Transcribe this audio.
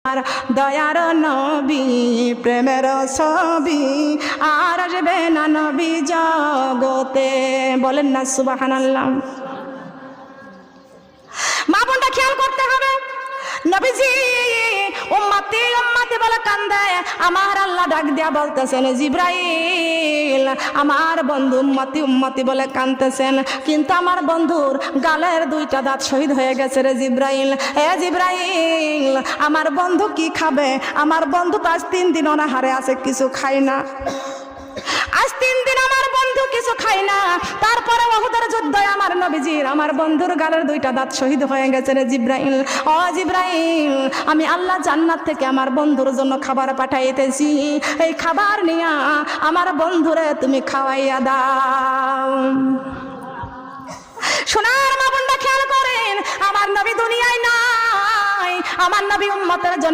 দয়ার নবী প্রেমের ছবি আর আসবে না নবী জগতে। বলেন না সুবহানাল্লাহ। মা বোনটা খেয়াল করতে হবে, নবীজি উম্মতি উম্মতি বলে কান্দে, আমার আল্লাহ ডাক দিয়া বলতেছেন জিব্রাইল আমার বন্ধু উম্মতি উম্মতি বলে কাঁদতেছেন, কিন্তু আমার বন্ধুর গালের দুইটা দাঁত শহীদ হয়ে গেছে রে জিব্রাইল। এ জিব্রাইল আমার বন্ধু কি খাবে? আমার বন্ধু তো আজ 3 দিন অনাহারে আছে, কিছু খায় না। আজ 3 দিন আমার বন্ধু কিছু খায় না। তারপরে ওহুদের যুদ্ধে আমার নবীজির আমার বন্ধুর গালের দুইটা দাঁত শহীদ হয়ে গেছে রে জিব্রাইল। ও জিব্রাইল আমি আল্লাহ জান্নাত থেকে আমার বন্ধুর জন্য খাবার পাঠাইতেছি, এই খাবার নিয়া আমার বন্ধুরে তুমি খাওয়াইয়া দাও। সোনার মা বোনরা খেয়াল করেন, আমার নবী দুনিয়ায় নাই, আমার নবী উম্মতের জন্য